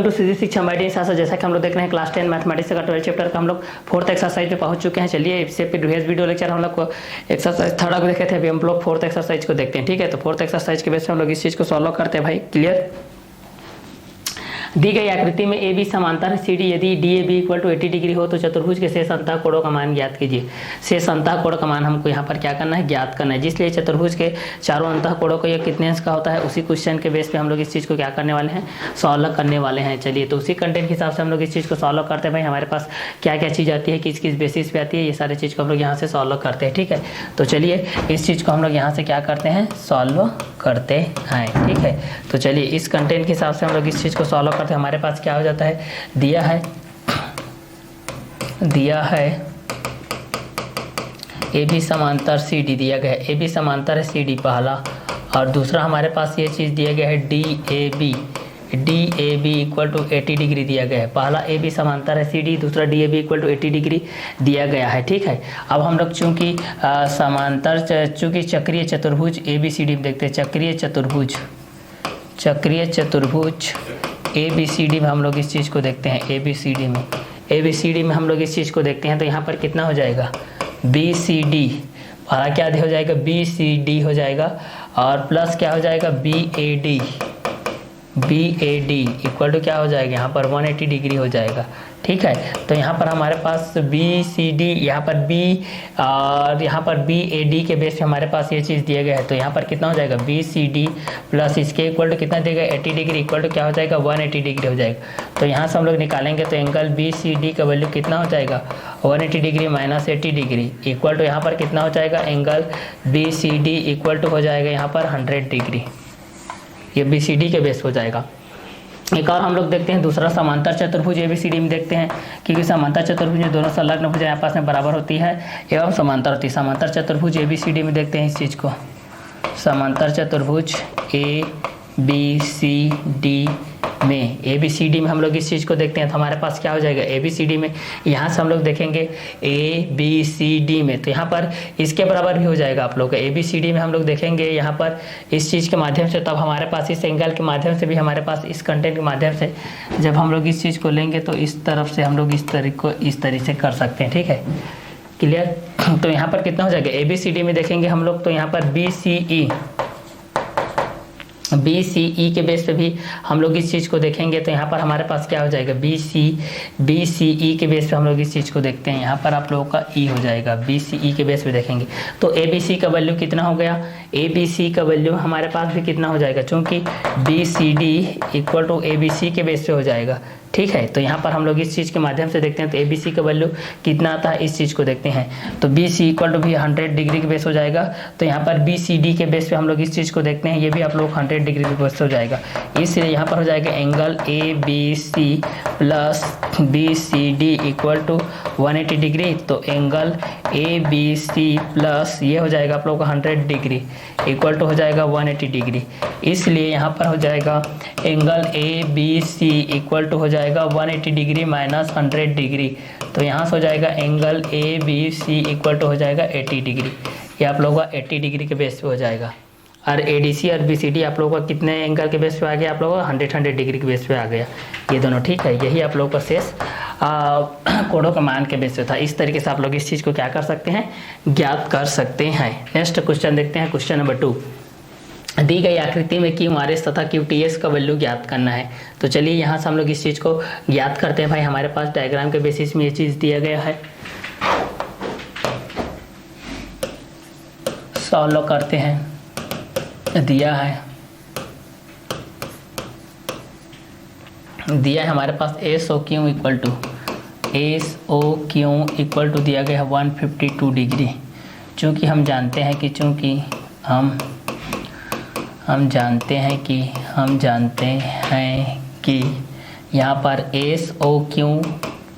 To सीधी शिक्षा Maddie साथ जैसा कि हम लोग देख रहे हैं क्लास 10 मैथमेटिक्स का 12 चैप्टर का हम लोग 4th एक्सरसाइज पे पहुंच चुके हैं। चलिए इससे प्रीवियस वीडियो लेक्चर हम लोग को एक्सरसाइज 3rd को देखे थे, अभी हम लोग 4th एक्सरसाइज को देखते हैं। ठीक है, तो 4th एक्सरसाइज के बेस पे हम लोग इस चीज़ को सॉल्व करते हैं भाई। क्लियर। दी गई आकृति में ए बी समांतर है सी डी, यदि D A B equal to 80 degree हो तो चतुर्भुज के शेष अंतः कोणों का मान ज्ञात कीजिए। शेष अंतः कोण का मान हमको यहाँ पर क्या करना है, ज्ञात करना है। जिसलिए चतुर्भुज के चारों अंतः कोणों को ये कितने अंश का होता है, उसी क्वेश्चन के बेस पे हम लोग इस चीज़ को क्या करने वाले हैं, सॉल्व करने वाले हैं। चलिए तो उसी कंटेंट के हिसाब से हम लोग इस चीज़ को सॉल्व करते हैं भाई। हमारे पास क्या क्या चीज़ आती है, किस किस बेसिस पे आती है, ये सारी चीज़ को हम लोग यहाँ से सॉल्व करते हैं। ठीक है, तो चलिए इस चीज़ को हम लोग यहाँ से क्या करते हैं, सॉल्व करते हैं। ठीक है, तो चलिए इस कंटेंट के हिसाब से हम लोग इस चीज़ को सॉल्व करते हैं। हमारे पास क्या हो जाता है, दिया है ए बी समांतर सी डी दिया गया है, ए बी समांतर है सी डी पहला, और दूसरा हमारे पास ये चीज़ दिया गया है D A B equal to 80 degree दिया गया है। पहला ए बी समांतर है सी डी, दूसरा D A B equal to 80 degree दिया गया है। ठीक है, अब हम लोग चूंकि चूंकि चक्रीय चतुर्भुज ए बी सी डी में देखते हैं, चक्रीय चतुर्भुज ए बी सी डी में हम लोग इस चीज़ को देखते हैं। ए बी सी डी में हम लोग इस चीज़ को देखते हैं, तो यहाँ पर कितना हो जाएगा, बी सी डी, पहला क्या हो जाएगा, बी सी डी हो जाएगा, और प्लस क्या हो जाएगा, B A D equal to क्या हो जाएगा, यहाँ पर 180 डिग्री हो जाएगा। ठीक है, तो यहाँ पर हमारे पास बी सी डी, यहाँ पर बी और यहाँ पर बी ए डी के बेस पे हमारे पास ये चीज़ दिया गया है, तो यहाँ पर कितना हो जाएगा, बी सी डी प्लस इसके इक्वल टू कितना देगा, 80 डिग्री इक्वल टू क्या हो जाएगा, 180 डिग्री हो जाएगा। तो यहाँ से हम लोग निकालेंगे तो एंगल बी सी डी का वैल्यू कितना हो जाएगा, 180 degree minus 80 degree equal to यहाँ पर कितना हो जाएगा, angle B C D equal to हो जाएगा यहाँ पर 100 डिग्री, ये बी सी डी के बेस हो जाएगा। एक और हम लोग देखते हैं दूसरा समांतर चतुर्भुज ए बी सी डी में देखते हैं, क्योंकि समांतर चतुर्भुज में दोनों संलग्न भुजाएं आपस में बराबर होती है एवं समांतर होती है। समांतर चतुर्भुज ए बी सी डी में देखते हैं इस चीज़ को, समांतर चतुर्भुज ए बी सी डी में, ए बी सी डी में हम लोग इस चीज़ को देखते हैं, तो हमारे पास क्या हो जाएगा, ए बी सी डी में यहाँ से हम लोग देखेंगे ए बी सी डी में, तो यहाँ पर इसके बराबर भी हो जाएगा आप लोग का। ए बी सी डी में हम लोग देखेंगे यहाँ पर इस चीज़ के माध्यम से, तब हमारे पास इस एंगल के माध्यम से भी, हमारे पास इस कंटेंट के माध्यम से जब हम लोग इस चीज़ को लेंगे तो इस तरफ से हम लोग इस तरीके से कर सकते हैं। ठीक है, क्लियर। तो यहाँ पर कितना हो जाएगा, ए बी सी डी में देखेंगे हम लोग तो यहाँ पर बी सी ई के बेस पे भी हम लोग इस चीज़ को देखेंगे, तो यहाँ पर हमारे पास क्या हो जाएगा, बी सी ई के बेस पे हम लोग इस चीज़ को देखते हैं, यहाँ पर आप लोगों का ई हो जाएगा, बी सी ई के बेस पे देखेंगे तो ए बी सी का वैल्यू कितना हो गया, ए बी सी का वैल्यू हमारे पास भी कितना हो जाएगा, चूँकि B C D equal to A B C के बेस पे हो जाएगा। ठीक है, तो यहाँ पर हम लोग इस चीज़ के माध्यम से देखते हैं, तो ए बी सी का वैल्यू कितना आता है, इस चीज़ को देखते हैं, तो बी सी इक्वल टू भी 100 डिग्री के बेस हो जाएगा। तो यहाँ पर बी सी डी के बेस पे हम लोग इस चीज़ को देखते हैं, ये भी आप लोग 100 डिग्री के बेस हो जाएगा। इसलिए यहाँ पर हो जाएगा angle A B C plus B C D equal to 180 degree, तो angle A B C plus ये हो जाएगा आप लोग का 100 डिग्री इक्वल टू हो जाएगा 180 डिग्री। इसलिए यहाँ पर हो जाएगा angle A B C equal to हो जाएगा 180 डिग्री माइनस 100 डिग्री, तो यहाँ से हो जाएगा angle A B C equal to हो जाएगा 80 डिग्री, ये आप लोगों का 80 डिग्री के बेस पे हो जाएगा। और ए डी सी और बी सी डी आप लोगों का कितने एंगल के बेस पे आ गया, आप लोगों का 100 डिग्री के बेस पे आ गया ये दोनों। ठीक है, यही आप लोगों का शेष कोणों का मान के बेस पे था। इस तरीके से आप लोग इस चीज़ को क्या कर सकते हैं, ज्ञात कर सकते हैं। नेक्स्ट क्वेश्चन देखते हैं, क्वेश्चन नंबर 2। दी गई आकृति में क्यू आर एस तथा क्यू टी एस का वैल्यू ज्ञात करना है। तो चलिए यहाँ से हम लोग इस चीज़ को ज्ञात करते हैं भाई। हमारे पास डायग्राम के बेसिस में ये चीज़ दिया गया है, सॉल्व करते हैं। दिया है हमारे पास S O Q equal to दिया गया है 152 डिग्री। चूँकि हम जानते हैं कि यहाँ पर एस ओ क्यू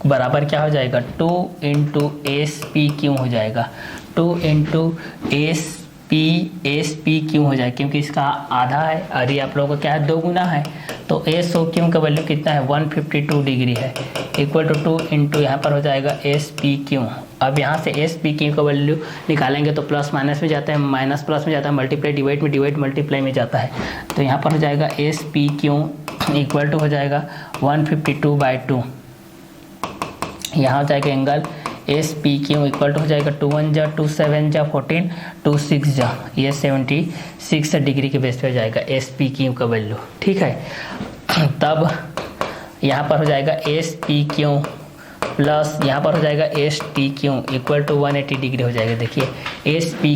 बराबर क्या हो जाएगा, 2 इंटू एस पी क्यू हो जाएगा, 2 इंटू एस पी क्यू हो जाएगा, क्योंकि इसका आधा है और ये आप लोगों को क्या है, 2 गुना है। तो एस ओ क्यू का वैल्यू कितना है, 152 डिग्री है, इक्वल टू 2 इंटू यहाँ पर हो जाएगा एस पी क्यू, अब यहाँ से एस पी क्यू का वैल्यू निकालेंगे तो प्लस माइनस में जाता है, माइनस प्लस में जाता है, मल्टीप्लाई डिवाइड में, डिवाइड मल्टीप्लाई में जाता है। तो यहाँ पर हो जाएगा S P Q equal to हो जाएगा 152/2। यहाँ हो जाएगा angle S P Q equal to हो जाएगा 2 1 जा 2 7 जा 14 2 6 जा, ये 76 डिग्री के बेस पे हो जाएगा एस पी क्यू का वैल्यू। ठीक है, तब यहाँ पर हो जाएगा एस पी क्यू प्लस यहाँ पर हो जाएगा S T Q equal to 180 degree हो जाएगा। देखिए एस पी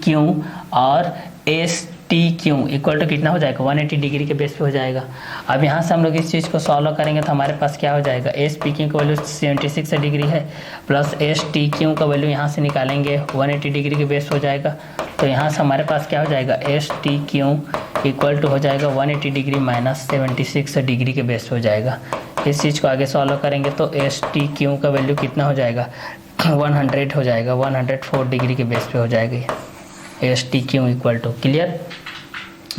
क्यू और S T Q equal to कितना हो जाएगा 180 डिग्री के बेस पे हो जाएगा। अब यहाँ से हम लोग इस चीज़ को सॉल्व करेंगे तो हमारे पास क्या हो जाएगा, एस पी क्यू का वैल्यू 76 डिग्री है, प्लस एस टी क्यू का वैल्यू यहाँ से निकालेंगे 180 डिग्री के बेस हो जाएगा। तो यहाँ से हमारे पास क्या हो जाएगा, S T Q equal to हो जाएगा 180 डिग्री माइनस 76 डिग्री के बेस हो जाएगा। इस चीज़ को आगे सॉल्व करेंगे तो एस टी क्यू का वैल्यू कितना हो जाएगा 100 हो जाएगा, 104 डिग्री के बेस पे हो जाएगा S T Q equal to. Clear.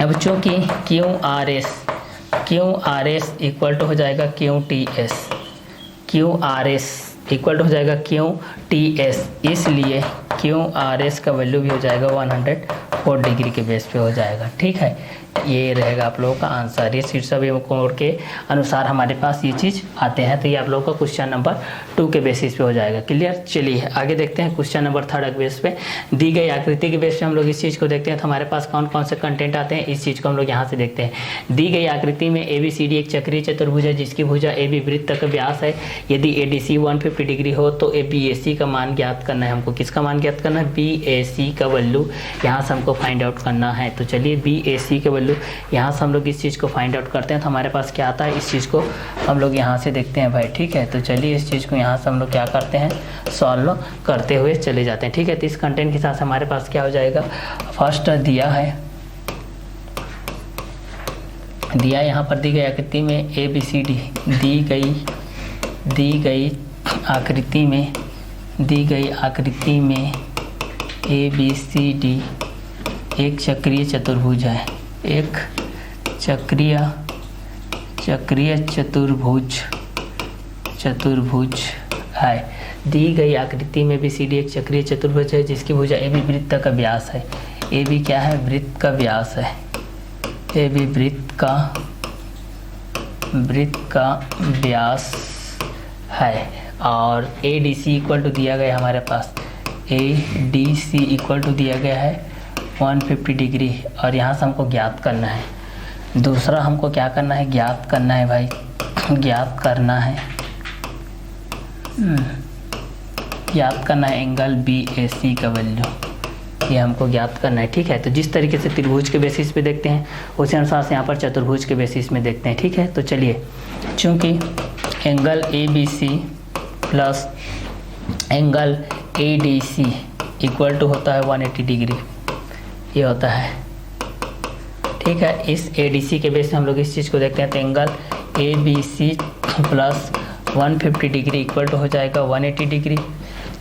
अब चूँकि Q R S equal to हो जाएगा Q T S equal to हो जाएगा क्यू टी एस, इसलिए क्यू आर एस का वैल्यू भी हो जाएगा 104 डिग्री के बेस पे हो जाएगा। ठीक है, ये रहेगा आप लोगों का आंसर। ये शीर्षक कोड के अनुसार हमारे पास ये चीज़ आते हैं। तो ये आप लोगों का क्वेश्चन नंबर 2 के बेसिस पे हो जाएगा। क्लियर। चलिए आगे देखते हैं क्वेश्चन नंबर 3 के बेस पे। दी गई आकृति के बेस पे हम लोग इस चीज़ को देखते हैं तो हमारे पास कौन कौन से कंटेंट आते हैं, इस चीज़ को हम लोग यहाँ से देखते हैं। दी गई आकृति में ABCD एक चक्रीय चतुर्भुज है जिसकी भुजा AB वृत्त का व्यास है। यदि ADC 150 डिग्री हो तो BAC का मान ज्ञात करना है। हमको किसका मान ज्ञात करना है, BAC का वैल्यू यहाँ से हमको फाइंड आउट करना है। तो चलिए BAC का वैल्यू यहाँ से हम लोग इस चीज़ को फाइंड आउट करते हैं तो हमारे पास क्या आता है, इस चीज़ को हम लोग यहाँ से देखते हैं भाई। ठीक है, तो चलिए इस चीज़ को यहाँ से हम लोग क्या करते हैं, सॉल्व करते हुए चले जाते हैं। ठीक है, तो इस कंटेंट के साथ हमारे पास क्या हो जाएगा, फर्स्ट दिया यहाँ पर दी गई आकृति में ABCD दी गई आकृति में ABCD एक चक्रीय चतुर्भुज है, एक चक्रीय चतुर्भुज है। दी गई आकृति में ABCD एक चक्रीय चतुर्भुज है जिसकी भुजा AB वृत्त का व्यास है। AB क्या है, वृत्त का व्यास है। AB वृत्त का व्यास है और ADC इक्वल टू दिया गया हमारे पास, ADC इक्वल टू दिया गया है 150 डिग्री और यहाँ से हमको ज्ञात करना है। दूसरा हमको क्या करना है, ज्ञात करना है भाई, ज्ञात करना है एंगल BAC का वैल्यू, ये हमको ज्ञात करना है। ठीक है, तो जिस तरीके से त्रिभुज के बेसिस पे देखते हैं उसी अनुसार से यहाँ पर चतुर्भुज के बेसिस में देखते हैं। ठीक है, तो चलिए चूँकि angle ABC plus angle ADC equal to होता है 180 डिग्री, ये होता है। ठीक है, इस ADC के बेस पे हम लोग इस चीज़ को देखते हैं तो angle ABC plus 150 degree equal to हो जाएगा 180 डिग्री।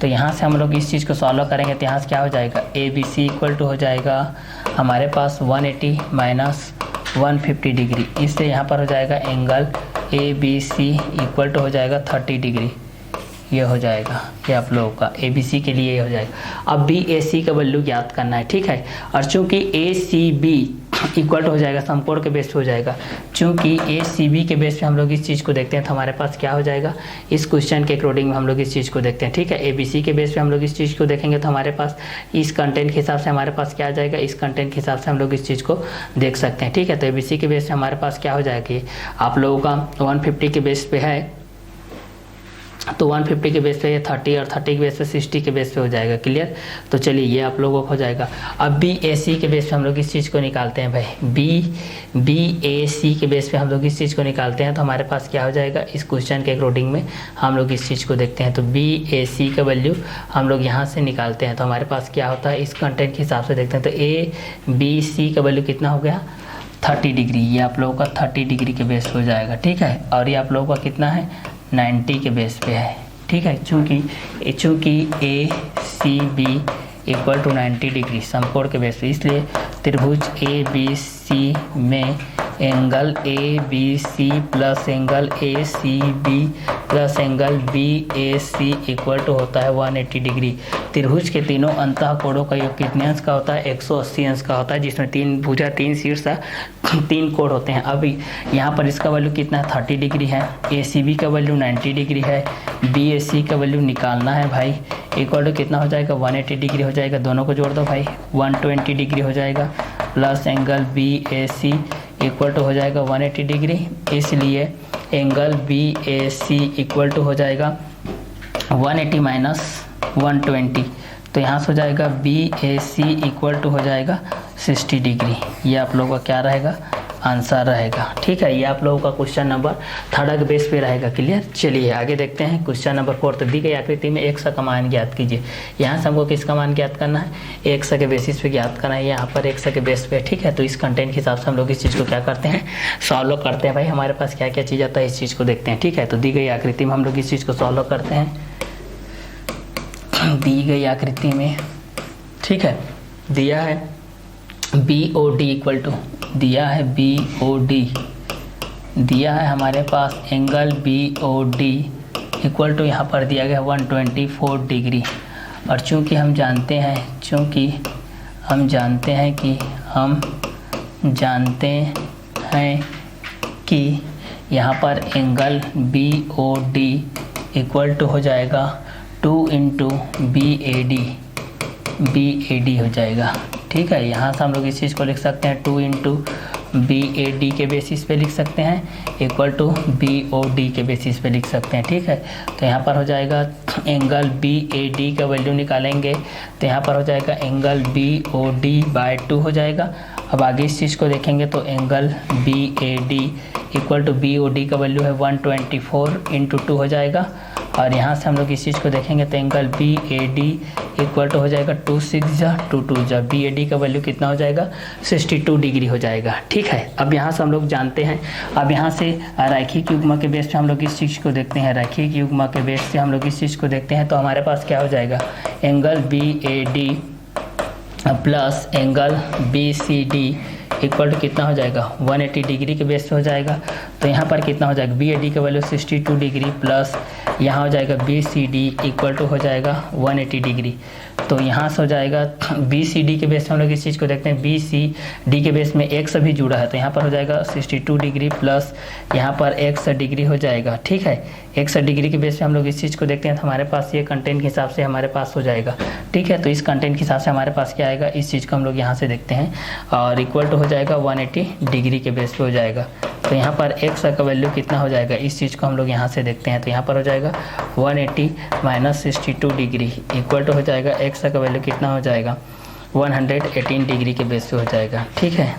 तो यहाँ से हम लोग इस चीज़ को सॉल्व करेंगे तो यहाँ से क्या हो जाएगा, ABC इक्वल टू हो जाएगा हमारे पास 180 माइनस 150 डिग्री, इससे यहाँ पर हो जाएगा एंगल ABC इक्वल टू हो जाएगा 30 डिग्री, ये हो जाएगा। ये आप लोगों का ABC के लिए हो जाएगा। अब BAC का वैल्यू ज्ञात करना है। ठीक है, और चूंकि ACB इक्वल टू हो जाएगा समकोण के बेस पे हो जाएगा। चूंकि ACB के बेस पे हम लोग इस चीज़ को देखते हैं तो हमारे पास क्या हो जाएगा, इस क्वेश्चन के अकॉर्डिंग में हम लोग इस चीज़ को देखते हैं। ठीक है, ABC के बेस पे हम लोग इस चीज़ को देखेंगे तो हमारे पास इस कंटेंट के हिसाब से हमारे पास क्या आ जाएगा, इस कंटेंट के हिसाब से हम लोग इस चीज़ को देख सकते हैं। ठीक है, तो ABC के बेस पे हमारे पास क्या हो जाएगा, आप लोगों का 150 के बेस पे है तो 150 के बेस पे ये 30 और 30 के बेस पे 60 के बेस पे हो जाएगा। क्लियर। तो चलिए ये आप लोगों को हो जाएगा। अब BAC के बेस पे हम लोग इस चीज़ को निकालते हैं भाई, BAC के बेस पे हम लोग इस चीज़ को निकालते हैं तो हमारे पास क्या हो जाएगा, इस क्वेश्चन के अकॉर्डिंग में हम लोग इस चीज़ को देखते हैं। तो BAC का वैल्यू हम लोग यहाँ से निकालते हैं तो हमारे पास क्या होता है, इस कंटेंट के हिसाब से देखते हैं। तो ABC का वैल्यू कितना हो गया, 30 डिग्री, ये आप लोगों का 30 डिग्री के बेस हो जाएगा। ठीक है, और ये आप लोगों का कितना है, 90 के बेस पे है। ठीक है, चूँकि ACB इक्वल टू 90 डिग्री समकोण के बेस पे, इसलिए त्रिभुज ABC में angle A B C plus angle A C B plus angle B A C equal to होता है 180 डिग्री। त्रिभुज के तीनों अंतः कोणों का योग कितने अंश का होता है? 180 अंश का होता है, जिसमें 3 भुजा 3 शीर्ष 3 कोण होते हैं। अब यहाँ पर इसका वैल्यू कितना है? 30 डिग्री है। ए सी बी का वैल्यू 90 डिग्री है। बी ए सी का वैल्यू निकालना है भाई। इक्वल टू कितना हो जाएगा? 180 डिग्री हो जाएगा। दोनों को जोड़ दो भाई, 120 डिग्री हो जाएगा plus angle B A C equal to हो जाएगा 180 डिग्री। इसलिए angle B A C equal to हो जाएगा 180 माइनस 120, तो यहाँ से हो जाएगा B A C equal to हो जाएगा 60 डिग्री। ये आप लोगों का क्या रहेगा? आंसर रहेगा। ठीक है, ये आप लोगों का क्वेश्चन नंबर 3 के बेस पे रहेगा। क्लियर? चलिए आगे देखते हैं क्वेश्चन नंबर 4। तो दी गई आकृति में x का मान ज्ञात कीजिए। यहाँ से हमको किसका मान ज्ञात करना है? x के बेसिस पे ज्ञात करना है। यहाँ पर x के बेस पे। ठीक है, तो इस कंटेंट के हिसाब से हम लोग इस चीज़ को क्या करते हैं? सॉल्व करते हैं। भाई हमारे पास क्या क्या चीज़ आता है, इस चीज़ को देखते हैं। ठीक है, तो दी गई आकृति में हम लोग इस चीज़ को सॉल्व करते हैं। दी गई आकृति में, ठीक है, दिया है B O D equal to, दिया है बी ओ डी, दिया है हमारे पास angle B O D equal to यहाँ पर दिया गया 124 डिग्री। और चूँकि हम जानते हैं कि यहाँ पर angle B O D equal to हो जाएगा 2 इंटू बी ए डी हो जाएगा। ठीक है, यहाँ से हम लोग इस चीज़ को लिख सकते हैं 2 इंटू बी ए डी के बेसिस पे लिख सकते हैं equal to B O D के बेसिस पे लिख सकते हैं। ठीक है, तो यहाँ पर हो जाएगा एंगल बी ए डी का वैल्यू निकालेंगे तो यहाँ पर हो जाएगा angle B O D by 2 हो जाएगा। अब आगे इस चीज़ को देखेंगे तो angle B A D equal to B O D का वैल्यू है 124 इंटू 2 हो जाएगा। और यहाँ से हम लोग इस चीज़ को देखेंगे तो angle B A D equal to हो जाएगा 2 6 जा 2 2 जा, बी ए डी का वैल्यू कितना हो जाएगा? 62 डिग्री हो जाएगा। ठीक है, अब यहाँ से हम लोग जानते हैं, अब यहाँ से रैखिक युग्म के बेस पे हम लोग इस चीज़ को देखते हैं। रैखिक युग्म के बेस से हम लोग इस चीज़ को देखते हैं तो हमारे पास क्या हो जाएगा? Angle B A D plus angle B C D equal to कितना हो जाएगा? 180 डिग्री के बेस पे हो जाएगा। तो यहाँ पर कितना हो जाएगा? बी ए डी का वैल्यू 62 डिग्री प्लस यहाँ हो जाएगा B C D equal to हो जाएगा 180 डिग्री। तो यहाँ से हो जाएगा बी सी डी के बेस में हम लोग इस चीज़ को देखते हैं। बी सी डी के बेस में x भी जुड़ा है तो यहाँ पर हो जाएगा 62 डिग्री प्लस यहाँ पर x डिग्री हो जाएगा। ठीक है, x डिग्री के बेस पे हम लोग इस चीज़ को देखते हैं तो हमारे पास ये कंटेंट के हिसाब से हमारे पास हो जाएगा। ठीक है, तो इस कंटेंट के हिसाब से हमारे पास क्या आएगा, इस चीज़ को हम लोग यहाँ से देखते हैं और इक्वल टू हो जाएगा 180 डिग्री के बेस पे हो जाएगा। तो यहाँ पर x का वैल्यू कितना हो जाएगा, इस चीज़ को हम लोग यहाँ से देखते हैं तो यहाँ पर हो जाएगा 180 माइनस 62 डिग्री इक्वल टू हो जाएगा x का वैल्यू कितना हो जाएगा 118 डिग्री के बेस पे हो जाएगा। ठीक है,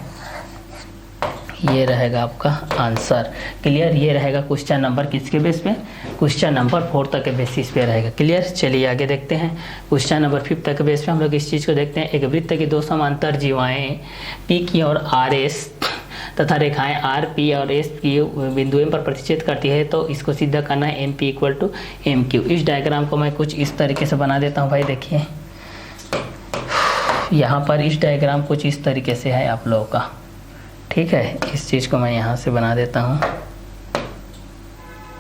ये रहेगा आपका आंसर। क्लियर? ये रहेगा क्वेश्चन नंबर किसके बेस पे? क्वेश्चन नंबर 4 तक के बेसिस पे रहेगा। क्लियर? चलिए आगे देखते हैं क्वेश्चन नंबर 5 तक के बेस पे हम लोग इस चीज़ को देखते हैं। एक वृत्त की 2 समांतर जीवाएँ पी की और आर एस तथा रेखाएं आर पी और एस की बिंदु एम पर प्रतिच्छेद करती है तो इसको सीधा करना है M P equal to M Q. इस डायग्राम को मैं कुछ इस तरीके से बना देता हूँ भाई। देखिए यहाँ पर इस डायग्राम कुछ इस तरीके से है आप लोगों का। ठीक है, इस चीज़ को मैं यहाँ से बना देता हूँ।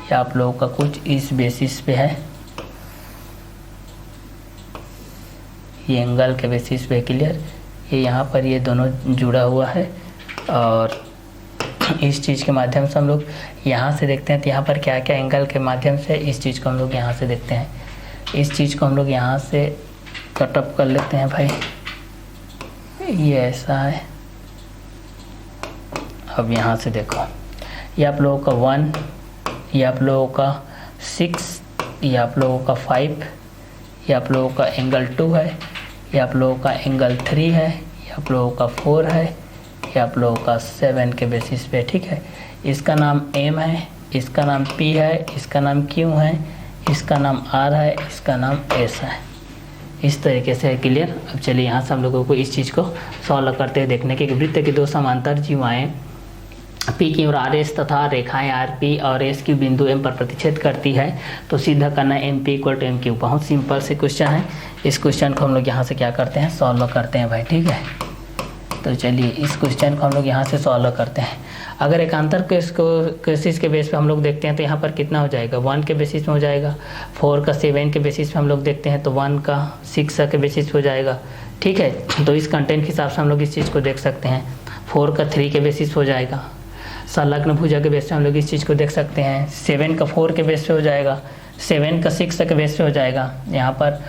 ये आप लोगों का कुछ इस बेसिस पे है, ये एंगल के बेसिस पे। क्लियर? ये यहाँ पर ये दोनों जुड़ा हुआ है और इस चीज़ के माध्यम से हम लोग यहाँ से देखते हैं तो यहाँ पर क्या क्या एंगल के माध्यम से इस चीज़ को हम लोग यहाँ से देखते हैं। इस चीज़ को हम लोग यहाँ से कटअप कर लेते हैं भाई। ये ऐसा है। अब यहाँ से देखो, ये आप लोगों का 1, ये आप लोगों का 6, ये आप लोगों का 5, ये आप लोगों का एंगल 2 है, ये आप लोगों का एंगल 3 है, ये आप लोगों का 4 है, ये आप लोगों का 7 के बेसिस पे। ठीक है, इसका नाम M है, इसका नाम P है, इसका नाम Q है, इसका नाम R है, इसका नाम S है। इस तरीके से है। क्लियर? अब चलिए यहाँ से हम लोगों को इस चीज़ को सॉल्व करते हुए देखने के वृत्त की 2 समांतर जीवाएँ पी की और आर एस तथा रेखाएं आर पी और एस की बिंदु एम पर प्रतिच्छेद करती है तो सीधा करना है M P equal to M Q. बहुत सिंपल से क्वेश्चन है। इस क्वेश्चन को हम लोग यहाँ से क्या करते हैं, सॉल्व करते हैं भाई। ठीक है, तो चलिए इस क्वेश्चन को हम लोग यहाँ से सॉल्व करते हैं। अगर एकांतर केसेस के बेस पे हम लोग देखते हैं तो यहाँ पर कितना हो जाएगा, 1 के बेसिस में हो जाएगा। 4 का 7 के बेसिस पे हम लोग देखते हैं तो 1 का 6 के बेसिस पे हो जाएगा। ठीक है, तो इस कंटेंट के हिसाब से हम लोग इस चीज़ को देख सकते हैं। 4 का 3 के बेसिस पे हो जाएगा। संलग्न भुजा के बेस पे हम लोग इस चीज़ को देख सकते हैं। 7 का 4 के बेस पे हो जाएगा। 7 का 6 के बेस पे हो जाएगा। यहाँ पर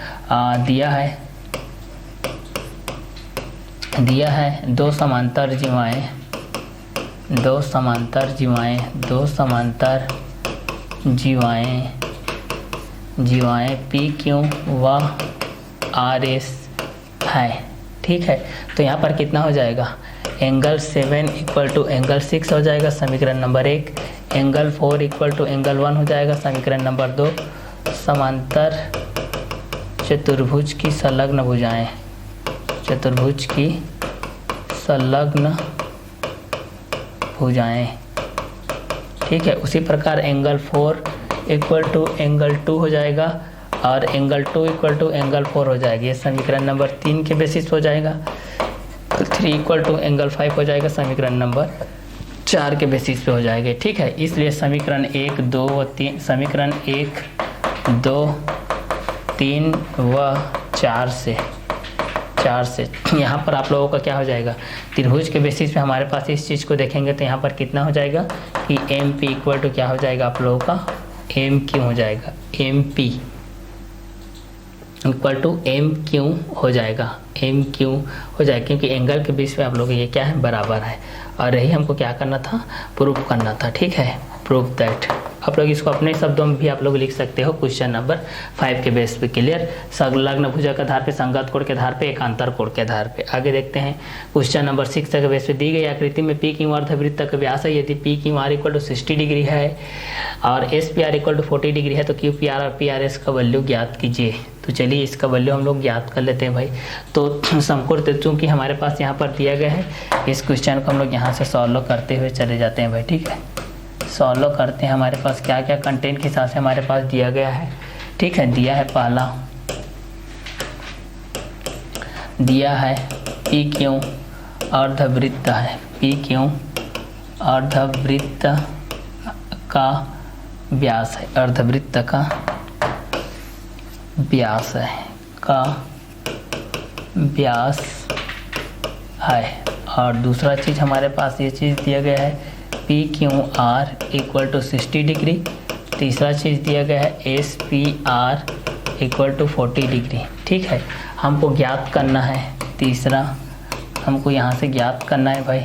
दिया है दो समांतर जीवाएं पी क्यू व आर एस है। ठीक है, तो यहाँ पर कितना हो जाएगा, एंगल 7 इक्वल टू एंगल 6 हो जाएगा, समीकरण number 1। Angle 4 equal to angle 1 हो जाएगा, समीकरण नंबर 2। समांतर चतुर्भुज की संलग्न भुजाएं। ठीक है, उसी प्रकार एंगल 4 इक्वल टू एंगल 2 हो जाएगा और एंगल 2 इक्वल टू एंगल 4 हो जाएगा। ये समीकरण नंबर 3 के बेसिस हो जाएगा। 3 इक्वल टू एंगल 5 हो जाएगा, समीकरण नंबर 4 के बेसिस पे हो जाएगा। ठीक है, इसलिए समीकरण 1, 2 व 3 समीकरण 1, 2, 3 व 4 से यहाँ पर आप लोगों का क्या हो जाएगा, त्रिभुज के बेसिस पे हमारे पास इस चीज़ को देखेंगे तो यहाँ पर कितना हो जाएगा कि एम पी इक्वल टू क्या हो जाएगा आप लोगों का, एम क्यू हो जाएगा। M P equal to M Q हो जाएगा, एम क्यू हो जाएगा, क्योंकि एंगल के बीच में आप लोग ये क्या है, बराबर है। और यही हमको क्या करना था, प्रूफ करना था। ठीक है, प्रूफ दैट। आप लोग इसको अपने शब्दों में भी आप लोग लिख सकते हो क्वेश्चन नंबर 5 के बेस पे। क्लियर, संलग्न भुजा के आधार पे, संगत कोण के आधार पे, एकांतर कोण के आधार पे। आगे देखते हैं क्वेश्चन नंबर 6 के बेस पे। दी गई आकृति में पी क्यू अर्धवृत्त का व्यास है। यदि P Q R equal to 60 degree है और S P R equal to 40 degree है तो क्यू पी आर और पी आर एस का वैल्यू ज्ञात कीजिए। तो चलिए इसका वैल्यू हम लोग ज्ञात कर लेते हैं भाई। तो समकोण त्रिभुज की हमारे पास यहाँ पर दिया गया है, इस क्वेश्चन को हम लोग यहाँ से सॉल्व करते हुए चले जाते हैं भाई। ठीक है, सॉल्व करते हैं। हमारे पास क्या क्या कंटेंट के हिसाब से हमारे पास दिया गया है। ठीक है, दिया है पहला, दिया है पी क्यू अर्धवृत्त है, पी क्यू अर्धवृत्त का व्यास है, अर्धवृत्त का व्यास है, का व्यास है। और दूसरा चीज़ हमारे पास ये चीज़ दिया गया है P Q R equal to 60 degree. तीसरा चीज़ दिया गया है S P R equal to 40 degree. ठीक है, हमको ज्ञात करना है, तीसरा हमको यहाँ से ज्ञात करना है भाई,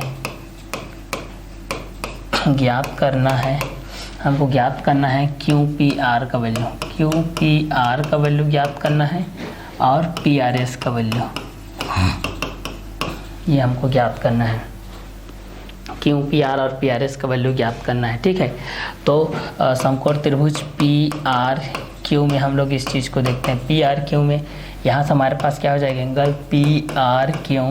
ज्ञात करना है, हमको ज्ञात करना है क्यू पी आर का वैल्यू, क्यू पी आर का वैल्यू ज्ञात करना है और पी आर एस का वैल्यू, ये हमको ज्ञात करना है। क्यू पी आर और पी आर एस का वैल्यू ज्ञात करना है। ठीक है, तो समकोण त्रिभुज पी आर क्यू में हम लोग इस चीज़ को देखते हैं। पी आर क्यू में यहाँ से हमारे पास क्या हो जाएगा, angle P R Q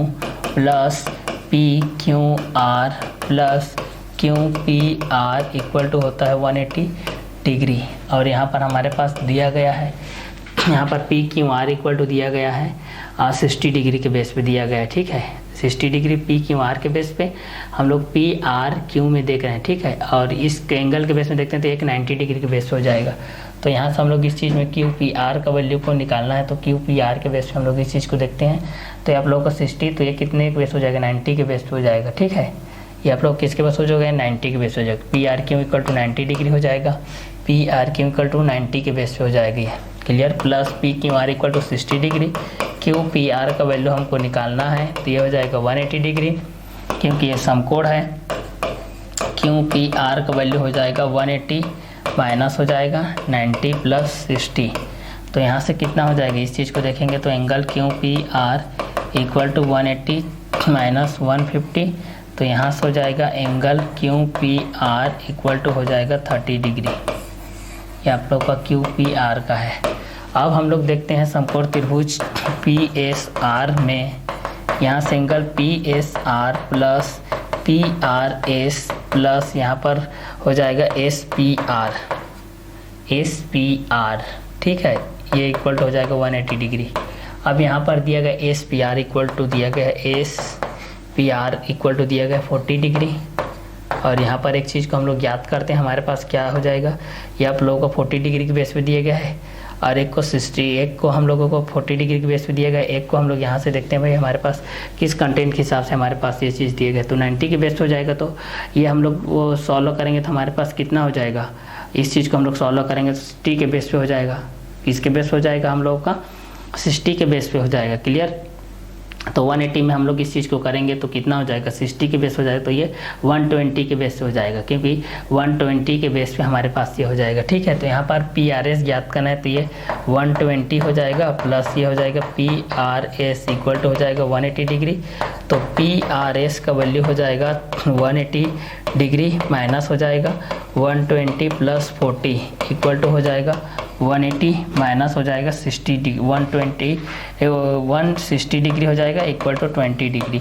plus P Q R plus Q P R equal to होता है 180 डिग्री। और यहाँ पर हमारे पास दिया गया है, यहाँ पर P Q R equal to दिया गया है 60 डिग्री के बेस पे दिया गया है। ठीक है, 60 डिग्री पी क्यू आर के बेस पे हम लोग पी आर क्यू में देख रहे हैं। ठीक है, और इस एंगल के बेस में देखते हैं तो एक 90 डिग्री के बेस पे हो जाएगा। तो यहाँ से हम लोग इस चीज़ में क्यू पी आर का वैल्यू को निकालना है, तो क्यू पी आर के बेस पे हम लोग इस चीज़ को देखते हैं। तो आप लोगों का 60, तो ये कितने के बेस हो जाएगा, 90 के बेस पे हो जाएगा। ठीक है, ये आप लोग किसके बेस हो जाएगा, 90 के बेस हो जाएगा। P R Q equal to 90 degree हो जाएगा, P R Q equal to 90 के बेस पे हो जाएगी। Clear, plus P Q R equal to 60 degree, Q P R का वैल्यू हमको निकालना है तो ये हो जाएगा 180 डिग्री, क्योंकि ये समकोण है। क्यू पी आर का वैल्यू हो जाएगा 180 माइनस हो जाएगा 90 प्लस 60। तो यहाँ से कितना हो जाएगा, इस चीज़ को देखेंगे तो angle Q P R equal to 180 minus 150। तो यहाँ से हो जाएगा angle Q P R equal to हो जाएगा 30 डिग्री। ये आप लोग का क्यू पी आर का है। अब हम लोग देखते हैं समकोण त्रिभुज पी एस आर में, यहाँ से angle P S R plus P R S plus यहाँ पर हो जाएगा S P R, S P are. ठीक है, ये इक्वल टू हो जाएगा 180 डिग्री। अब यहाँ पर दिया गया S P R equal to दिया गया है S P R equal to दिया गया 40 डिग्री। और यहाँ पर एक चीज़ को हम लोग ज्ञात करते हैं, हमारे पास क्या हो जाएगा, ये आप लोगों को 40 डिग्री के बेस पे दिया गया है और एक को 60, एक को हम लोगों को 40 डिग्री के बेस पे दिया गया, एक को हम लोग यहाँ से देखते हैं भाई हमारे पास किस कंटेंट के हिसाब से हमारे पास ये चीज़ दिए गए। तो 90 के बेस पे हो जाएगा, तो ये हम लोग वो सॉल्व करेंगे तो हमारे पास कितना हो जाएगा, इस चीज़ को हम लोग सॉल्व करेंगे तो 60 के बेस पे हो जाएगा, किसके बेस पे हो जाएगा, हम लोगों का 60 के बेस पे हो जाएगा। क्लियर। तो 180 में हम लोग इस चीज़ को करेंगे तो कितना हो जाएगा, 60 के बेस हो जाएगा, तो ये 120 के बेस पे हो जाएगा, क्योंकि 120 के बेस पे हमारे पास ये हो जाएगा। ठीक है, तो यहाँ पर PRS ज्ञात करना है, तो ये 120 हो जाएगा प्लस ये हो जाएगा PRS इक्वल टू हो जाएगा 180 डिग्री। तो PRS का वैल्यू हो जाएगा 180 डिग्री माइनस हो जाएगा 120 प्लस 40 इक्वल टू हो जाएगा 180 माइनस हो जाएगा 60 डिग्री, 160 डिग्री हो जाएगा इक्वल टू 20 डिग्री।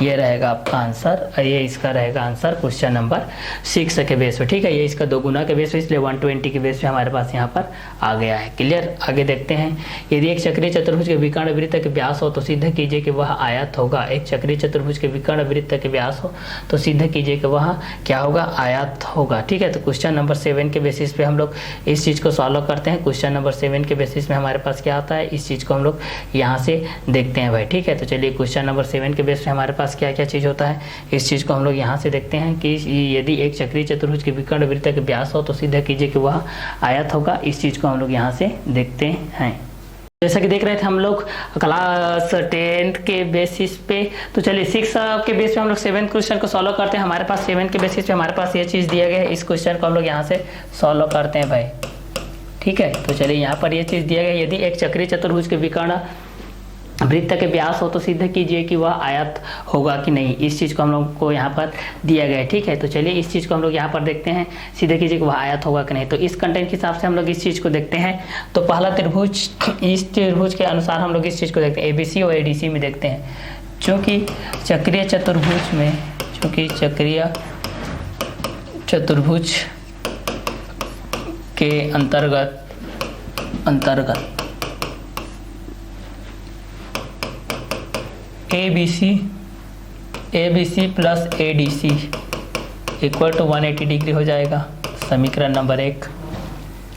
ये रहेगा आपका आंसर, ये इसका रहेगा आंसर क्वेश्चन नंबर 6 के बेस पे। ठीक है, ये इसका 2 गुना के बेस पे, इसलिए 120 के बेस पे हमारे पास यहाँ पर आ गया है। क्लियर। आगे देखते हैं, यदि एक चक्रीय चतुर्भुज के विकर्ण वृत्त के व्यास हो तो सिद्ध कीजिए कि वह आयत होगा। एक चक्रीय चतुर्भुज के विकर्ण वृत्त के व्यास हो तो सिद्ध कीजिए कि वह क्या होगा, आयत होगा। ठीक है, तो क्वेश्चन नंबर 7 के बेसिस पे हम लोग इस चीज़ को सॉल्व करते हैं। क्वेश्चन नंबर 7 के बेसिस में हमारे पास क्या आता है, इस चीज़ को हम लोग यहाँ से देखते हैं भाई। ठीक है, तो चलिए क्वेश्चन नंबर 7 के बेस पे हमारे पास क्या क्या चीज़ होता है, इस चीज़ को हम लोग यहाँ से देखते हैं कि यदि एक चक्रीय चतुर्भुज के विकर्ण वृत्त के व्यास हो तो सिद्ध कीजिए कि वह आयत होगा। इस चीज़ को हम लोग यहाँ से देखते हैं। जैसा कि देख रहे थे हम लोग क्लास 10 के बेसिस पे, तो चलिए 6 के बेस पे हम लोग 7 क्वेश्चन को सॉल्व करते हैं। हमारे पास 7 के बेसिस पे हमारे पास ये चीज़ दिया गया है, इस क्वेश्चन को हम लोग यहाँ से सॉल्व करते हैं भाई। ठीक है, तो चलिए यहाँ पर ये चीज़ दिया गया, यदि एक चक्रीय चतुर्भुज के विकर्ण वृत्त के व्यास हो तो सिद्ध कीजिए कि वह आयत होगा कि नहीं। इस चीज़ को हम लोग को यहाँ पर दिया गया है। ठीक है, तो चलिए इस चीज़ को हम लोग यहाँ पर देखते हैं, सिद्ध कीजिए कि वह आयत होगा कि नहीं। तो इस कंटेंट के हिसाब से हम लोग इस चीज़ को देखते हैं। तो पहला त्रिभुज, इस त्रिभुज के अनुसार हम लोग इस चीज़ को देखते हैं, ABC और ADC में देखते हैं। चूँकि चक्रीय चतुर्भुज में, चूँकि चक्रीय चतुर्भुज के अंतर्गत ABC plus ADC equal to 180 degree हो जाएगा। समीकरण नंबर 1,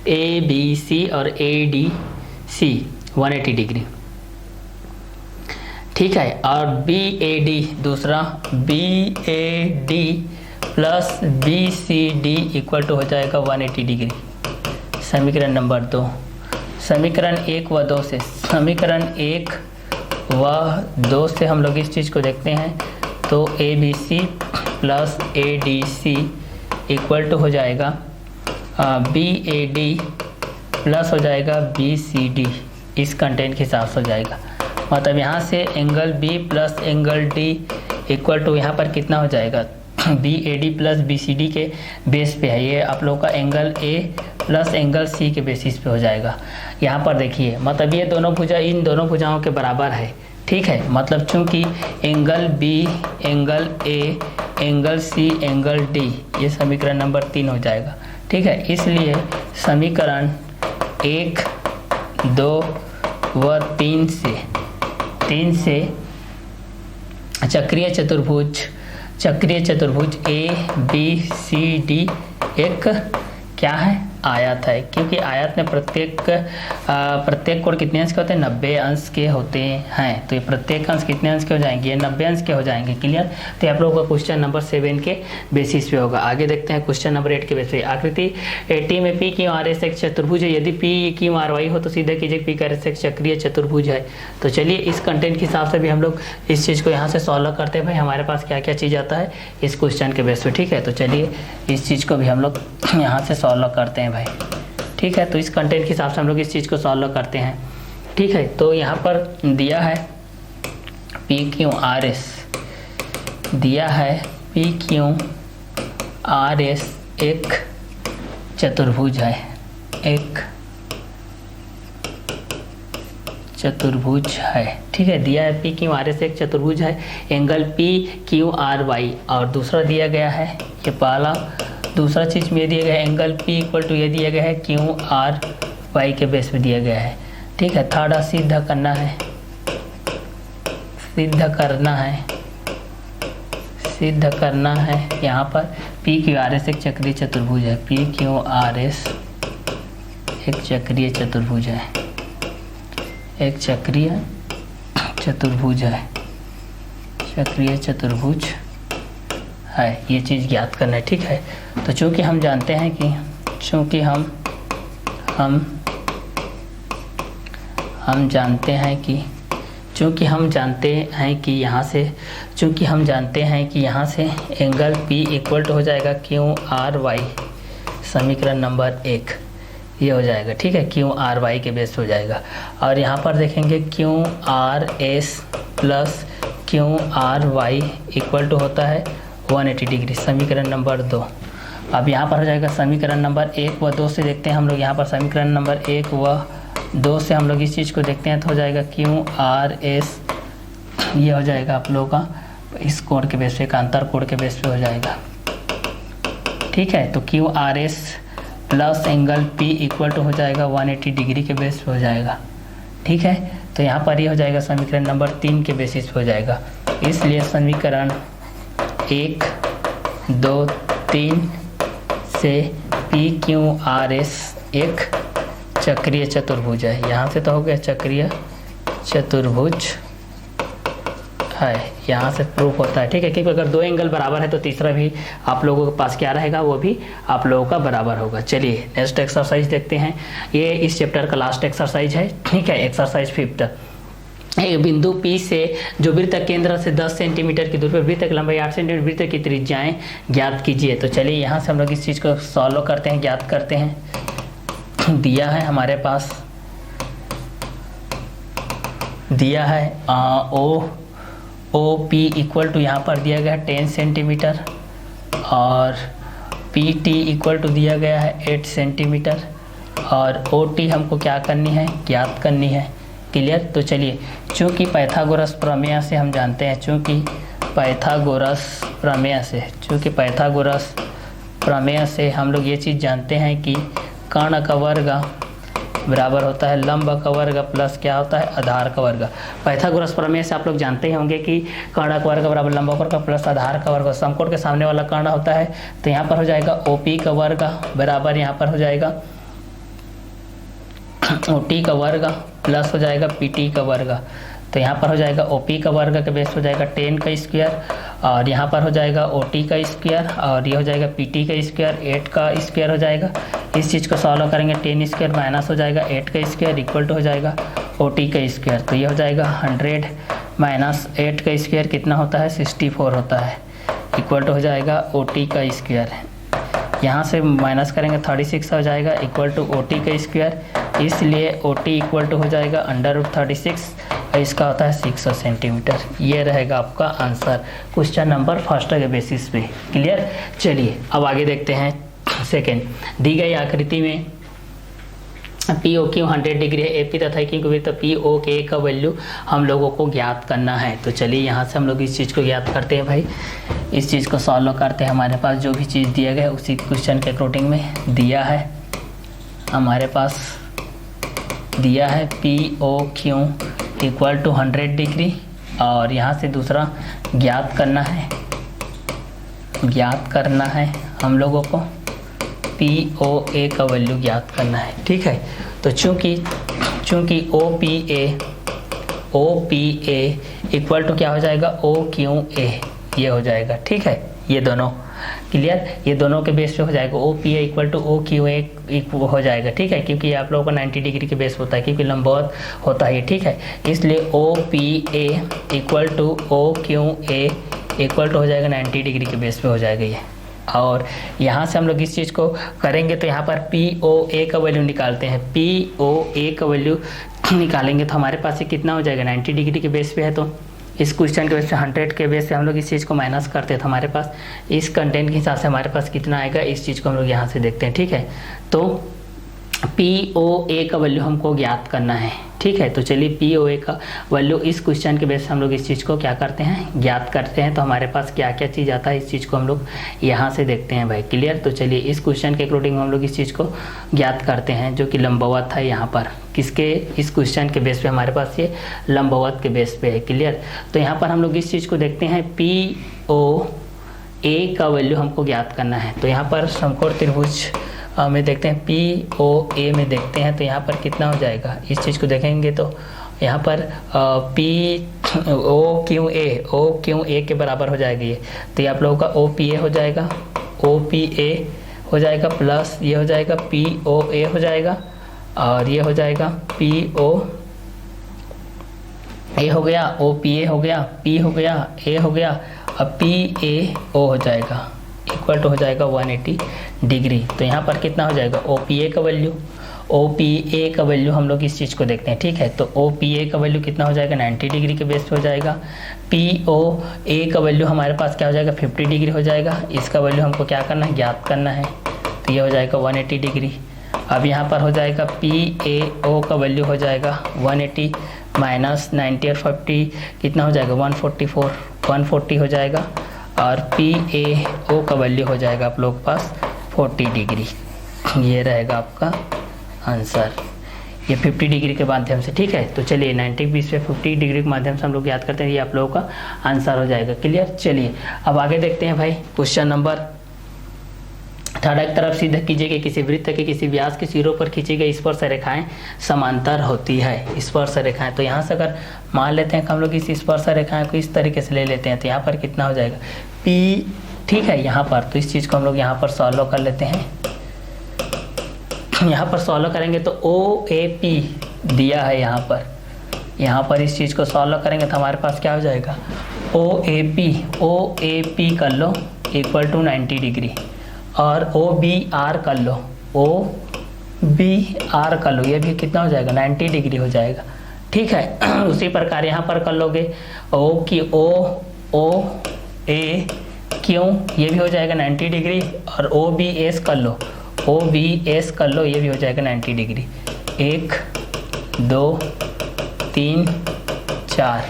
ABC और ADC 180 डिग्री। ठीक है, और BAD दूसरा, BAD plus BCD equal to हो जाएगा 180 डिग्री। समीकरण नंबर 2, समीकरण 1 व 2 से, समीकरण 1 व 2 से हम लोग इस चीज़ को देखते हैं। तो ABC plus ADC equal to हो जाएगा BAD प्लस हो जाएगा BCD, इस कंटेंट के हिसाब से हो जाएगा। मतलब यहाँ से angle B plus angle D equal to यहाँ पर कितना हो जाएगा, BAD प्लस BCD के बेस पे है। ये आप लोग का angle A plus angle C के बेसिस पे हो जाएगा। यहाँ पर देखिए, मतलब ये दोनों भुजा इन दोनों भुजाओं के बराबर है। ठीक है, मतलब चूंकि angle B, angle A, angle C, angle D, ये समीकरण नंबर 3 हो जाएगा। ठीक है, इसलिए समीकरण 1, 2 व 3 से चक्रीय चतुर्भुज ABCD एक क्या है, आयत है। क्योंकि आयत में प्रत्येक कोण कितने अंश के होते हैं, 90 अंश के होते हैं। तो ये प्रत्येक अंश कितने अंश के हो जाएंगे, ये 90 अंश के हो जाएंगे। क्लियर। तो आप लोगों का क्वेश्चन नंबर 7 के बेसिस पे होगा। आगे देखते हैं क्वेश्चन नंबर 8 के बेसिस पे। आकृति 80 में PQRS एक चतुर्भुज है। यदि PQRY हो तो सीधा कीजिए PQRS एक चक्रीय चतुर्भुज है। तो चलिए इस कंटेंट के हिसाब से भी हम लोग इस चीज़ को यहाँ से सॉल्व करते हैं भाई। हमारे पास क्या क्या चीज़ आता है इस क्वेश्चन के बेस पे। ठीक है, तो चलिए इस चीज़ को भी हम लोग यहाँ से सॉल्व करते हैं भाई। ठीक है, तो इस कंटेंट के हिसाब से हम लोग इस चीज़ को सॉल्व करते हैं। ठीक है, तो यहाँ पर दिया है PQRS, दिया है PQRS एक चतुर्भुज है, एक चतुर्भुज है। ठीक है, दिया है PQRS एक चतुर्भुज है, एंगल PQRY, और दूसरा दिया गया है ये पहला, दूसरा चीज़ में दिया गया है एंगल P इक्वल टू ये दिया गया है QRY के बेस पे दिया गया है। ठीक है, थर्ड सिद्ध करना है, सिद्ध करना है यहाँ पर पी क्यू आर एस एक चक्रीय चतुर्भुज है, पी क्यू आर एस एक चक्रीय चतुर्भुज है, एक चक्रीय चतुर्भुज है, चक्रीय चतुर्भुज है, ये चीज़ ज्ञात करना है। ठीक है, तो चूँकि हम जानते हैं कि चूँकि हम जानते हैं कि चूँकि हम जानते हैं कि यहाँ से चूँकि हम जानते हैं कि यहाँ से एंगल P इक्वल टू हो जाएगा क्यू आर वाई, समीकरण नंबर 1 ये हो जाएगा। ठीक है, क्यू आर वाई के बेस हो जाएगा। और यहाँ पर देखेंगे Q R S plus Q R Y equal to होता है 180 डिग्री, समीकरण नंबर 2। अब यहाँ पर हो जाएगा समीकरण नंबर 1 व 2 से देखते हैं हम लोग। यहाँ पर समीकरण नंबर 1 व 2 से हम लोग इस चीज़ को देखते हैं तो हो जाएगा क्यू आर एस, ये हो जाएगा आप लोगों का इस कोण के बेस पे, कांतर कोण के बेस पे हो जाएगा। ठीक है, तो Q R S plus angle P equal to हो जाएगा 180 डिग्री के बेस पे हो जाएगा। ठीक है, तो यहाँ पर ये हो जाएगा समीकरण नंबर 3 के बेसिस पे हो जाएगा। इसलिए समीकरण 1, 2, 3 से पी क्यू आर एस एक चक्रीय चतुर्भुज है। यहाँ से तो हो गया चक्रीय चतुर्भुज है, यहाँ से प्रूफ होता है। ठीक है, क्योंकि अगर 2 एंगल बराबर है तो तीसरा भी आप लोगों के पास क्या रहेगा, वो भी आप लोगों का बराबर होगा। चलिए नेक्स्ट एक्सरसाइज देखते हैं। ये इस चैप्टर का लास्ट एक्सरसाइज है। ठीक है, एक्सरसाइज 5। एक बिंदु P से जो वृत्त केंद्र से 10 सेंटीमीटर की दूरी पर वृत्त की लंबाई 8 सेंटीमीटर, वृत्त की त्रिज्याएं ज्ञात कीजिए। तो चलिए यहाँ से हम लोग इस चीज़ को सॉल्व करते हैं, ज्ञात करते हैं। दिया है हमारे पास, दिया है ओ पी इक्वल टू यहाँ पर दिया गया है 10 सेंटीमीटर और पी टी इक्वल टू दिया गया है 8 सेंटीमीटर और ओ टी हमको क्या करनी है, ज्ञात करनी है। क्लियर। तो चलिए, चूँकि पाइथागोरस प्रमेय से हम जानते हैं, चूँकि पाइथागोरस प्रमेय से हम लोग ये चीज़ जानते हैं कि कर्ण का वर्ग बराबर होता है लंब का वर्ग प्लस क्या होता है, आधार का वर्ग। पाइथागोरस प्रमेय से आप लोग जानते ही होंगे कि कर्ण का वर्ग बराबर लंब का वर्ग प्लस आधार का वर्ग। समकोण के सामने वाला कर्ण होता है, तो यहाँ पर हो जाएगा ओपी का वर्ग बराबर यहाँ पर हो जाएगा ओटी का वर्ग प्लस हो जाएगा पीटी का वर्ग। तो यहाँ पर हो जाएगा ओपी का वर्ग के बेस हो जाएगा 10 का स्क्वायर और यहाँ पर हो जाएगा ओटी का स्क्वायर और ये हो जाएगा पीटी का स्क्वायर 8 का स्क्वायर हो जाएगा। इस चीज़ को सॉल्व करेंगे 10 स्क्वायर माइनस हो जाएगा 8 का स्क्वायर इक्वल टू हो जाएगा ओटी का स्क्वायर। तो ये हो जाएगा 100 माइनस 8 का स्क्वायर कितना होता है, 64 होता है इक्वल टू हो जाएगा ओटी का स्क्वायर। यहाँ से माइनस करेंगे 36 हो जाएगा इक्वल टू ओटी का स्क्वायर, इसलिए ओटी इक्वल टू हो जाएगा √36 और इसका होता है 600 सेंटीमीटर। ये रहेगा आपका आंसर क्वेश्चन नंबर 1 के बेसिस पे। क्लियर। चलिए अब आगे देखते हैं सेकेंड। दी गई आकृति में पी ओ क्यू 100 डिग्री है, एपी तथा क्यू वृत्त पी ओ के का वैल्यू हम लोगों को ज्ञात करना है। तो चलिए यहाँ से हम लोग इस चीज़ को ज्ञात करते हैं भाई, इस चीज़ को सॉल्व करते हैं। हमारे पास जो भी चीज़ दिया गया है उसी क्वेश्चन के अकॉर्डिंग में दिया है, हमारे पास दिया है P O Q equal to 100 degree और यहाँ से दूसरा ज्ञात करना है हम लोगों को पी ओ ए का वैल्यू ज्ञात करना है। ठीक है, तो चूँकि O P A equal to क्या हो जाएगा, ओ क्यू ए ये हो जाएगा। ठीक है, ये दोनों क्लियर, ये दोनों के बेस पे हो जाएगा O P A equal to O Q A हो जाएगा। ठीक है, क्योंकि आप लोगों का 90 डिग्री के बेस होता है क्योंकि लंबवत होता है। ठीक है, इसलिए O P A equal to O Q A equal to हो जाएगा 90 डिग्री के बेस पे हो जाएगा ये। और यहाँ से हम लोग इस चीज़ को करेंगे तो यहाँ पर पी ओ ए का वैल्यू निकालते हैं, पी ओ ए का वैल्यू निकालेंगे तो हमारे पास ये कितना हो जाएगा, 90 डिग्री के बेस पे है। तो इस क्वेश्चन के बेस पे 100 के बेस से हम लोग इस चीज़ को माइनस करते हैं तो हमारे पास इस कंटेंट के हिसाब से हमारे पास कितना आएगा, इस चीज़ को हम लोग यहाँ से देखते हैं। ठीक है, तो पी ओ ए का वैल्यू हमको ज्ञात करना है। ठीक है, तो चलिए पी ओ ए का वैल्यू इस क्वेश्चन के बेस से हम लोग इस चीज़ को क्या करते हैं, ज्ञात करते हैं। तो हमारे पास क्या क्या चीज़ आता है इस चीज़ को हम लोग यहाँ से देखते हैं भाई। क्लियर। तो चलिए इस क्वेश्चन के अकॉर्डिंग हम लोग इस चीज़ को ज्ञात करते हैं जो कि लंबवत है यहाँ पर, किसके, इस क्वेश्चन के बेस पे हमारे पास ये लंबवत के बेस पे है। क्लियर। तो यहाँ पर हम लोग इस चीज़ को देखते हैं पी ओ ए का वैल्यू हमको ज्ञात करना है। तो यहाँ पर समकोण त्रिभुज में देखते हैं POA में देखते हैं, तो यहाँ पर कितना हो जाएगा, इस चीज़ को देखेंगे तो यहाँ पर OQA के बराबर हो जाएगी ये, तो ये आप लोगों का OPA हो जाएगा, OPA हो जाएगा प्लस ये हो जाएगा POA हो जाएगा, और ये हो जाएगा POA हो गया, OPA हो गया, P हो गया, A हो गया, अब PAO हो जाएगा, इक्वल टू हो जाएगा 180 डिग्री। तो यहाँ पर कितना हो जाएगा, OPA का वैल्यू हम लोग इस चीज़ को देखते हैं, ठीक है। तो OPA का वैल्यू कितना हो जाएगा, 90 डिग्री के बेस पे हो जाएगा। POA का वैल्यू हमारे पास क्या हो जाएगा, 50 डिग्री हो जाएगा। इसका वैल्यू हमको क्या करना है, ज्ञात करना है, तो ये हो जाएगा 180 डिग्री। अब यहाँ पर हो जाएगा PAO का वैल्यू हो जाएगा 180 माइनस 90 और 50 कितना हो जाएगा, 140 हो जाएगा, और PAO का वैल्यू हो जाएगा आप लोग के पास 40 डिग्री। ये रहेगा आपका आंसर, ये 50 डिग्री के माध्यम से, ठीक है। तो चलिए 90 बीस पे 50 डिग्री के माध्यम से हम लोग याद करते हैं, ये आप लोगों का आंसर हो जाएगा। क्लियर। चलिए अब आगे देखते हैं भाई, क्वेश्चन नंबर 18। एक तरफ सीधा कीजिए कि किसी वृत्त के किसी व्यास के सिरों पर खींची गई स्पर्श रेखाएं समांतर होती है। स्पर्श रेखाएं, तो यहाँ से अगर मान लेते हैं कि हम लोग इस स्पर्श रेखाएं को इस तरीके से ले लेते हैं, तो यहाँ पर कितना हो जाएगा P, ठीक है। यहाँ पर तो इस चीज़ को हम लोग यहाँ पर सॉल्व कर लेते हैं। यहाँ पर सॉल्व करेंगे तो OAP दिया है, यहाँ पर इस चीज़ को सॉल्व करेंगे तो हमारे पास क्या हो जाएगा, OAP कर लो इक्वल टू 90 डिग्री, और OBR कर लो, OBR कर लो, ये भी कितना हो जाएगा, 90 डिग्री हो जाएगा, ठीक है। उसी प्रकार यहाँ पर कर लोगे OAQ, ये भी हो जाएगा 90 डिग्री, और OBS कर लो, ये भी हो जाएगा 90 डिग्री। 1 2 3 4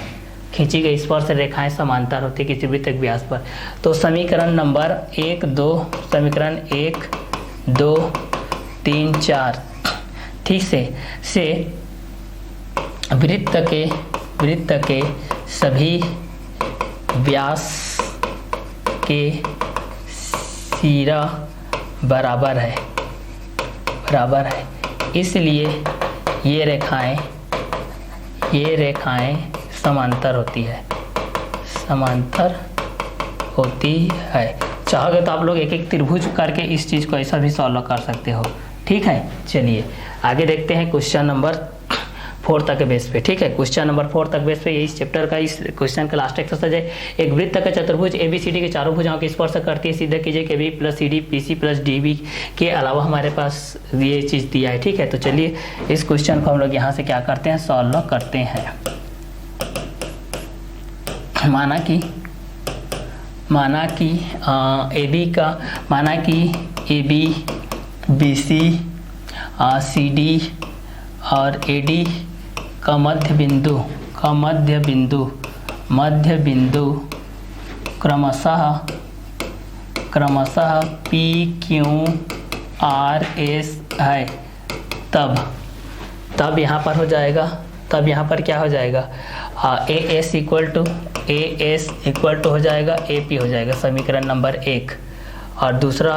खींची गई स्पर्श रेखाएं समांतर होती है किसी वृत्त व्यास पर। तो समीकरण नंबर 1 2 3 4 ठीक से वृत्त के सभी व्यास के सिरा बराबर है, इसलिए ये रेखाएं समांतर होती है। चाहोगे तो आप लोग एक एक त्रिभुज करके इस चीज़ को ऐसा भी सॉल्व कर सकते हो, ठीक है। चलिए आगे देखते हैं क्वेश्चन नंबर 4 तक बेस पे, ठीक है। क्वेश्चन नंबर 4 तक बेस पे ये इस चैप्टर का इस क्वेश्चन का लास्ट एक्सरसाइज है। एक वृत्त का चतुर्भुज ABCD के चारों भुजाओं की स्पर्श करती है। सीधा कीजिए कि AB plus CD PC plus DB के अलावा हमारे पास ये चीज़ दिया है, ठीक है। तो चलिए इस क्वेश्चन को हम लोग यहाँ से क्या करते हैं, सॉल्व करते हैं। माना कि AB BC CD और AD का मध्य बिंदु क्रमशः PQRS है, तब यहाँ पर हो जाएगा, तब यहाँ पर क्या हो जाएगा, AS इक्वल टू हो जाएगा AP हो जाएगा, समीकरण नंबर 1। और दूसरा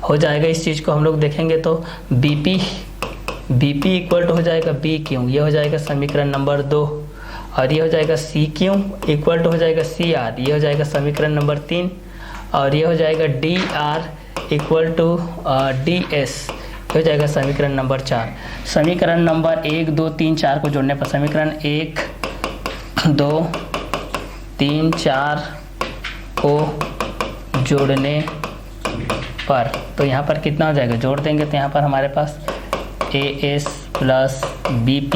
हो जाएगा, इस चीज़ को हम लोग देखेंगे तो BP इक्वल टू हो जाएगा BQ, ये हो जाएगा समीकरण नंबर 2। और ये हो जाएगा CQ इक्वल टू हो जाएगा CR, ये हो जाएगा समीकरण नंबर 3। और ये हो जाएगा DR इक्वल टू DS, ये हो जाएगा समीकरण नंबर 4। समीकरण नंबर 1 2 3 4 को जोड़ने पर, समीकरण 1 2 3 4 को जोड़ने पर, तो यहाँ पर कितना हो जाएगा, जोड़ देंगे तो यहाँ पर हमारे पास AS plus BP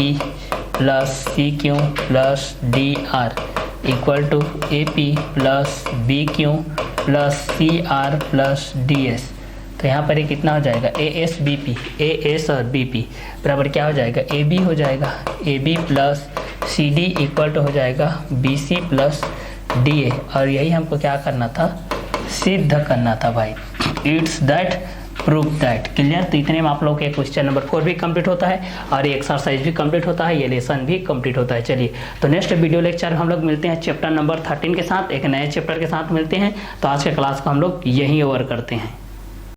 plus CQ plus DR equal to AP plus BQ plus CR plus DS। तो यहाँ पर ये कितना हो जाएगा, AS और BP बराबर क्या हो जाएगा, AB हो जाएगा, AB plus CD equal to हो जाएगा BC प्लस DA। और यही हमको क्या करना था, सिद्ध करना था भाई। It's that prove that. Clear. तो इतने में आप लोग के क्वेश्चन नंबर 4 भी कंप्लीट होता है और ये एक्सरसाइज भी कंप्लीट होता है, ये लेसन भी कंप्लीट होता है। चलिए तो नेक्स्ट वीडियो लेक्चर हम लोग मिलते हैं चैप्टर नंबर 13 के साथ, एक नए चैप्टर के साथ मिलते हैं। तो आज के क्लास को हम लोग यहीं ओवर करते हैं।